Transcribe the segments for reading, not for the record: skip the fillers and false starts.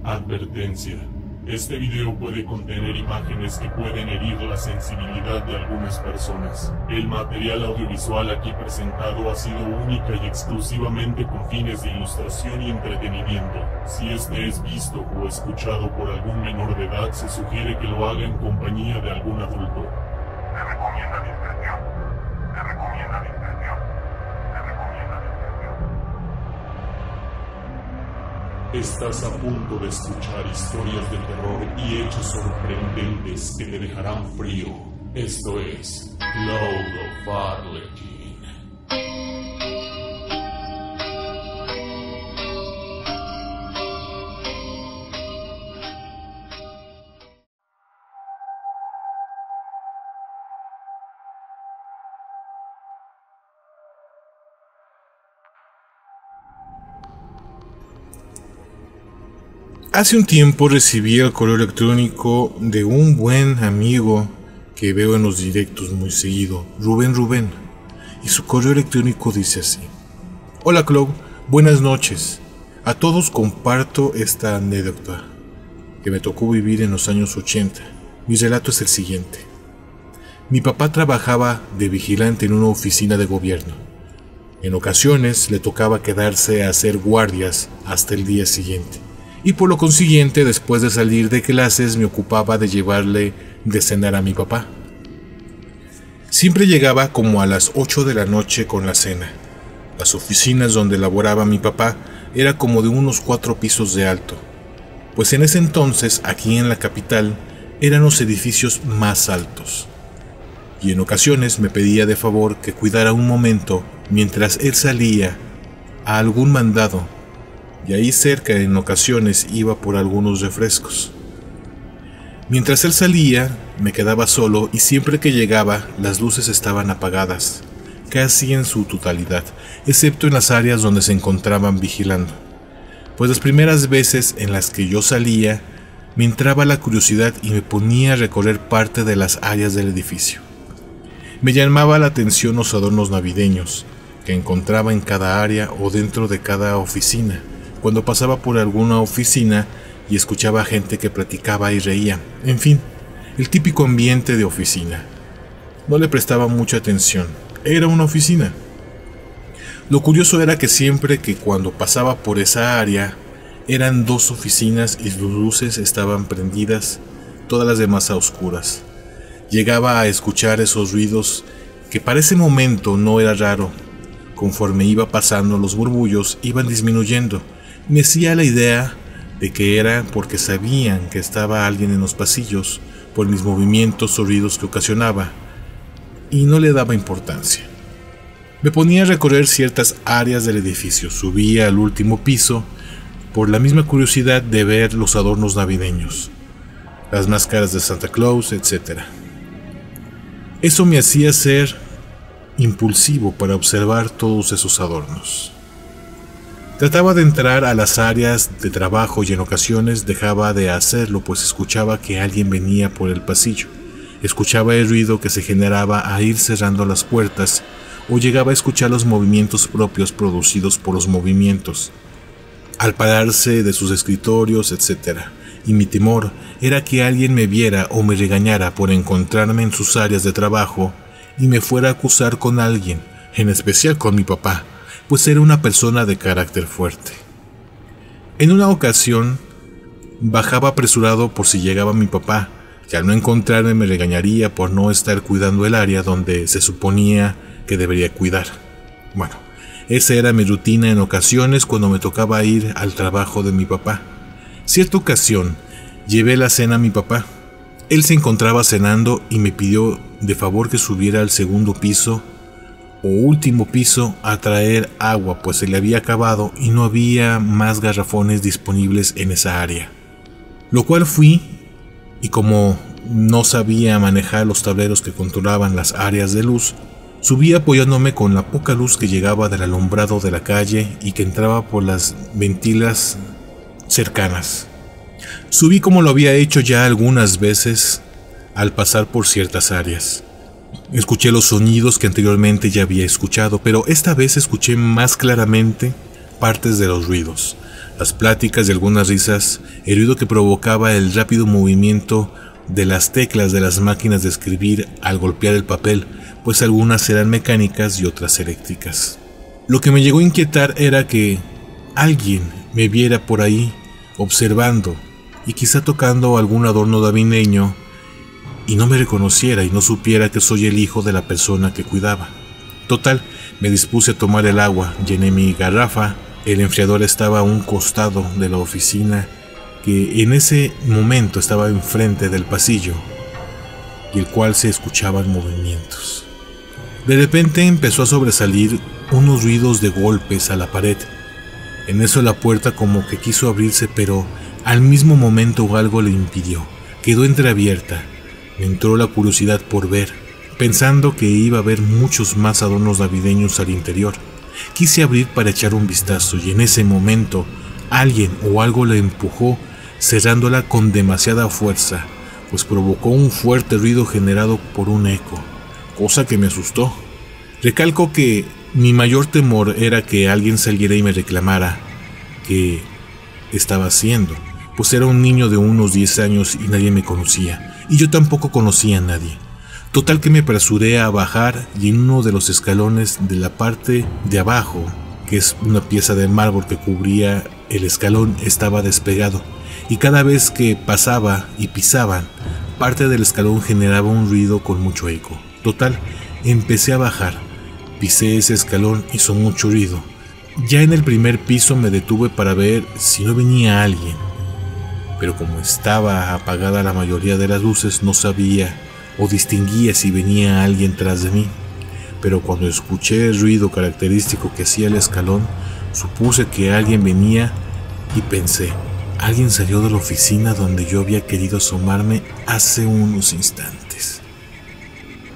Advertencia. Este video puede contener imágenes que pueden herir la sensibilidad de algunas personas. El material audiovisual aquí presentado ha sido única y exclusivamente con fines de ilustración y entretenimiento. Si este es visto o escuchado por algún menor de edad, se sugiere que lo haga en compañía de algún adulto. Se recomienda discreción. Se recomienda discreción. Se recomienda discreción. Estás a punto de escuchar historias de terror y hechos sorprendentes que te dejarán frío. Esto es Cloud of Arlequín. Hace un tiempo recibí el correo electrónico de un buen amigo que veo en los directos muy seguido, Rubén, y su correo electrónico dice así: Hola Cloud, buenas noches. A todos comparto esta anécdota que me tocó vivir en los años 80. Mi relato es el siguiente. Mi papá trabajaba de vigilante en una oficina de gobierno. En ocasiones le tocaba quedarse a hacer guardias hasta el día siguiente. Y por lo consiguiente, después de salir de clases, me ocupaba de llevarle de cenar a mi papá. Siempre llegaba como a las 8 de la noche con la cena. Las oficinas donde laboraba mi papá era como de unos 4 pisos de alto, pues en ese entonces, aquí en la capital, eran los edificios más altos. Y en ocasiones me pedía de favor que cuidara un momento mientras él salía a algún mandado. Y ahí cerca en ocasiones iba por algunos refrescos. Mientras él salía, me quedaba solo y siempre que llegaba, las luces estaban apagadas, casi en su totalidad, excepto en las áreas donde se encontraban vigilando. Pues las primeras veces en las que yo salía, me entraba la curiosidad y me ponía a recorrer parte de las áreas del edificio. Me llamaba la atención los adornos navideños que encontraba en cada área o dentro de cada oficina. Cuando pasaba por alguna oficina y escuchaba gente que platicaba y reía, en fin, el típico ambiente de oficina. No le prestaba mucha atención, era una oficina. Lo curioso era que siempre que cuando pasaba por esa área, eran 2 oficinas y sus luces estaban prendidas, todas las demás a oscuras. Llegaba a escuchar esos ruidos que para ese momento no era raro. Conforme iba pasando, los murmullos iban disminuyendo. Me hacía la idea de que era porque sabían que estaba alguien en los pasillos por mis movimientos o ruidos que ocasionaba, y no le daba importancia. Me ponía a recorrer ciertas áreas del edificio, subía al último piso por la misma curiosidad de ver los adornos navideños, las máscaras de Santa Claus, etc. Eso me hacía ser impulsivo para observar todos esos adornos. Trataba de entrar a las áreas de trabajo y en ocasiones dejaba de hacerlo, pues escuchaba que alguien venía por el pasillo. Escuchaba el ruido que se generaba a ir cerrando las puertas o llegaba a escuchar los movimientos propios producidos por los movimientos, al pararse de sus escritorios, etc. Y mi temor era que alguien me viera o me regañara por encontrarme en sus áreas de trabajo y me fuera a acusar con alguien, en especial con mi papá, pues era una persona de carácter fuerte. En una ocasión, bajaba apresurado por si llegaba mi papá, que al no encontrarme me regañaría por no estar cuidando el área donde se suponía que debería cuidar. Bueno, esa era mi rutina en ocasiones cuando me tocaba ir al trabajo de mi papá. Cierta ocasión, llevé la cena a mi papá. Él se encontraba cenando y me pidió de favor que subiera al segundo piso o último piso a traer agua, pues se le había acabado y no había más garrafones disponibles en esa área. Lo cual fui, y como no sabía manejar los tableros que controlaban las áreas de luz, subí apoyándome con la poca luz que llegaba del alumbrado de la calle y que entraba por las ventilas cercanas. Subí como lo había hecho ya algunas veces al pasar por ciertas áreas. Escuché los sonidos que anteriormente ya había escuchado, pero esta vez escuché más claramente partes de los ruidos. las pláticas y algunas risas, el ruido que provocaba el rápido movimiento de las teclas de las máquinas de escribir al golpear el papel, pues algunas eran mecánicas y otras eléctricas. Lo que me llegó a inquietar era que alguien me viera por ahí observando y quizá tocando algún adorno navideño y no me reconociera y no supiera que soy el hijo de la persona que cuidaba. Total, me dispuse a tomar el agua, llené mi garrafa, el enfriador estaba a un costado de la oficina que en ese momento estaba enfrente del pasillo y el cual se escuchaban movimientos. De repente empezó a sobresalir unos ruidos de golpes a la pared. En eso la puerta como que quiso abrirse, pero al mismo momento algo le impidió. Quedó entreabierta. Me entró la curiosidad por ver, pensando que iba a haber muchos más adornos navideños al interior. Quise abrir para echar un vistazo y en ese momento alguien o algo la empujó, cerrándola con demasiada fuerza, pues provocó un fuerte ruido generado por un eco, cosa que me asustó. Recalco que mi mayor temor era que alguien saliera y me reclamara qué estaba haciendo, pues era un niño de unos 10 años y nadie me conocía, y yo tampoco conocía a nadie. Total que me apresuré a bajar y en uno de los escalones de la parte de abajo, que es una pieza de mármol que cubría el escalón, estaba despegado, y cada vez que pasaba y pisaban, parte del escalón generaba un ruido con mucho eco. Total, empecé a bajar, pisé ese escalón, hizo mucho ruido. Ya en el primer piso me detuve para ver si no venía alguien, pero como estaba apagada la mayoría de las luces, no sabía o distinguía si venía alguien tras de mí. Pero cuando escuché el ruido característico que hacía el escalón, supuse que alguien venía y pensé, alguien salió de la oficina donde yo había querido asomarme hace unos instantes.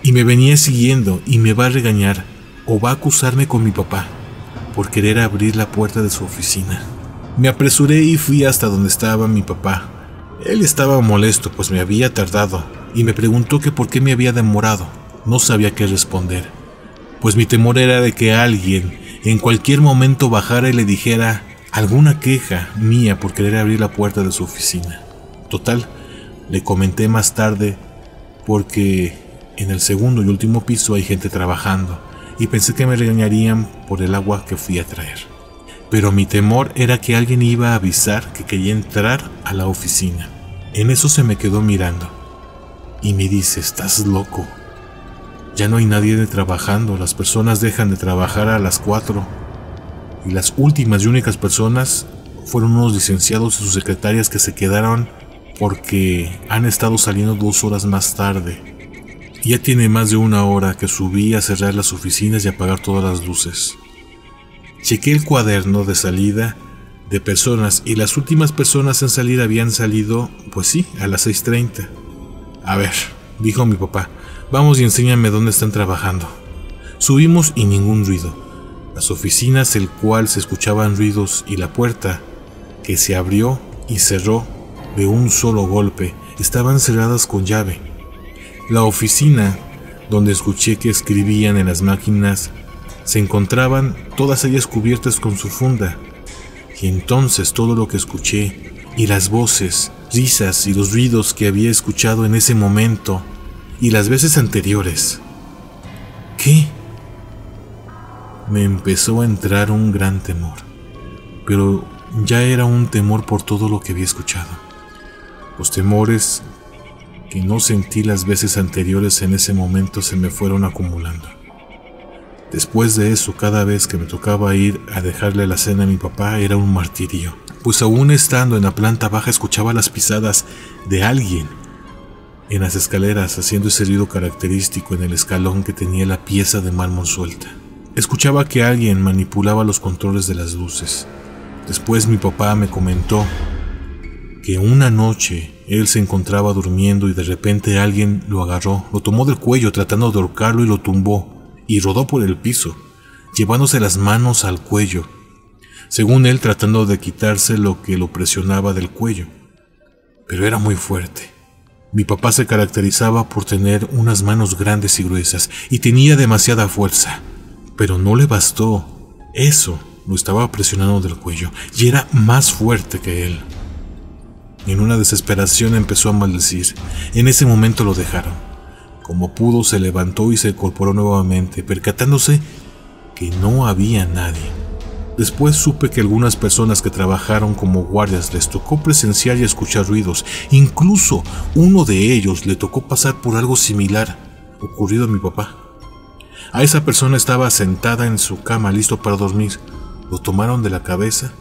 Y me venía siguiendo y me va a regañar o va a acusarme con mi papá por querer abrir la puerta de su oficina. Me apresuré y fui hasta donde estaba mi papá. Él estaba molesto pues me había tardado y me preguntó que por qué me había demorado. No sabía qué responder, pues mi temor era de que alguien en cualquier momento bajara y le dijera alguna queja mía por querer abrir la puerta de su oficina. Total, le comenté más tarde porque en el segundo y último piso hay gente trabajando y pensé que me regañarían por el agua que fui a traer. Pero mi temor era que alguien iba a avisar que quería entrar a la oficina. En eso se me quedó mirando y me dice, ¿estás loco? Ya no hay nadie trabajando, las personas dejan de trabajar a las 4 y las últimas y únicas personas fueron unos licenciados y sus secretarias que se quedaron porque han estado saliendo 2 horas más tarde. Ya tiene más de 1 hora que subí a cerrar las oficinas y apagar todas las luces. Chequé el cuaderno de salida de personas y las últimas personas en salir habían salido, pues sí, a las 6:30. A ver, dijo mi papá, vamos y enséñame dónde están trabajando. Subimos y ningún ruido. Las oficinas, el cual se escuchaban ruidos y la puerta, que se abrió y cerró de un solo golpe, estaban cerradas con llave. La oficina, donde escuché que escribían en las máquinas, se encontraban todas ellas cubiertas con su funda. Y entonces todo lo que escuché, y las voces, risas y los ruidos que había escuchado en ese momento, y las veces anteriores. ¿Qué? Me empezó a entrar un gran temor, pero ya era un temor por todo lo que había escuchado. Los temores que no sentí las veces anteriores en ese momento se me fueron acumulando. Después de eso, cada vez que me tocaba ir a dejarle la cena a mi papá era un martirio, pues aún estando en la planta baja escuchaba las pisadas de alguien en las escaleras haciendo ese ruido característico en el escalón que tenía la pieza de mármol suelta. Escuchaba que alguien manipulaba los controles de las luces. Después mi papá me comentó que una noche él se encontraba durmiendo y de repente alguien lo agarró, lo tomó del cuello tratando de ahorcarlo y lo tumbó y rodó por el piso, llevándose las manos al cuello, según él tratando de quitarse lo que lo presionaba del cuello. Pero era muy fuerte. Mi papá se caracterizaba por tener unas manos grandes y gruesas y tenía demasiada fuerza, pero no le bastó eso lo estaba presionando del cuello y era más fuerte que él. En una desesperación empezó a maldecir. En ese momento lo dejaron. Como pudo se levantó y se incorporó nuevamente, percatándose que no había nadie. Después supe que algunas personas que trabajaron como guardias les tocó presenciar y escuchar ruidos. Incluso uno de ellos le tocó pasar por algo similar ocurrido a mi papá. A esa persona estaba sentada en su cama listo para dormir. Lo tomaron de la cabeza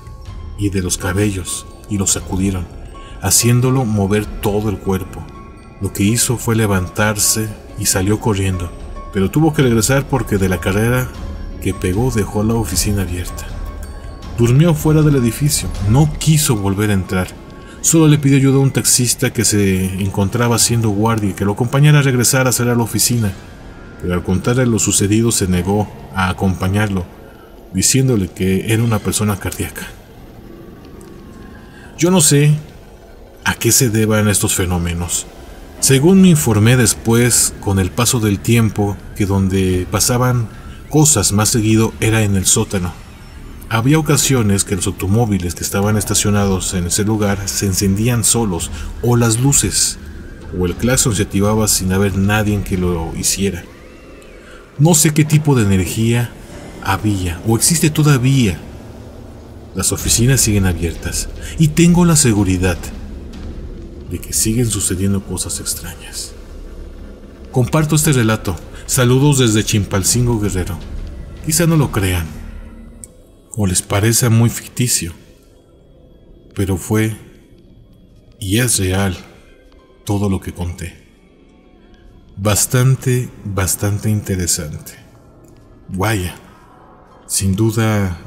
y de los cabellos y lo sacudieron, haciéndolo mover todo el cuerpo. Lo que hizo fue levantarse y salió corriendo, pero tuvo que regresar porque de la carrera que pegó dejó la oficina abierta. Durmió fuera del edificio, no quiso volver a entrar. Solo le pidió ayuda a un taxista que se encontraba haciendo guardia y que lo acompañara a regresar a cerrar la oficina, pero al contarle lo sucedido se negó a acompañarlo, diciéndole que era una persona cardíaca. Yo no sé a qué se deban estos fenómenos. Según me informé después, con el paso del tiempo, que donde pasaban cosas más seguido era en el sótano. Había ocasiones que los automóviles que estaban estacionados en ese lugar se encendían solos, o las luces, o el claxon se activaba sin haber nadie que lo hiciera. No sé qué tipo de energía había o existe todavía. Las oficinas siguen abiertas y tengo la seguridad de que siguen sucediendo cosas extrañas. Comparto este relato. Saludos desde Chimpalcingo, Guerrero. Quizá no lo crean o les parezca muy ficticio, pero fue y es real todo lo que conté. Bastante interesante. Vaya, sin duda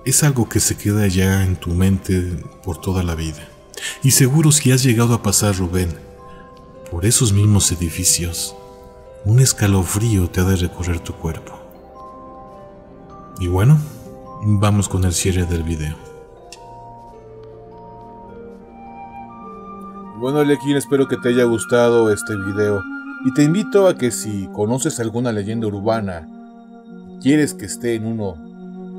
es algo que se queda ya en tu mente por toda la vida. Y seguro si has llegado a pasar, Rubén, por esos mismos edificios, un escalofrío te ha de recorrer tu cuerpo. Y bueno, vamos con el cierre del video. Bueno, Lequín, espero que te haya gustado este video y te invito a que si conoces alguna leyenda urbana y quieres que esté en uno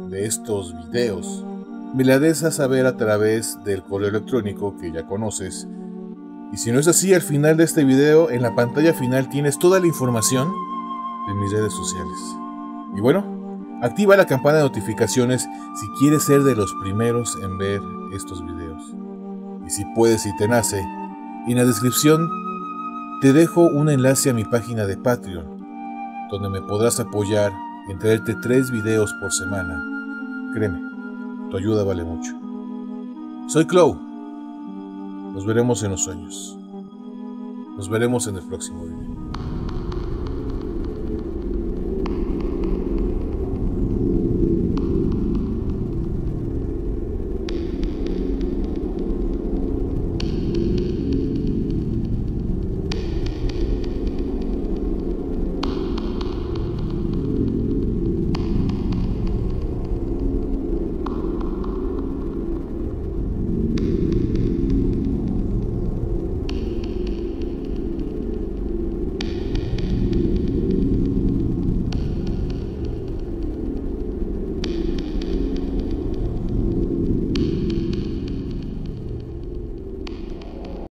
de estos videos, me la des a saber a través del correo electrónico que ya conoces. Y si no es así, al final de este video, en la pantalla final tienes toda la información de mis redes sociales. Y bueno, activa la campana de notificaciones si quieres ser de los primeros en ver estos videos. Y si puedes y te nace, en la descripción te dejo un enlace a mi página de Patreon, donde me podrás apoyar en traerte 3 videos por semana. Créeme, tu ayuda vale mucho. Soy Clau. Nos veremos en los sueños. Nos veremos en el próximo video.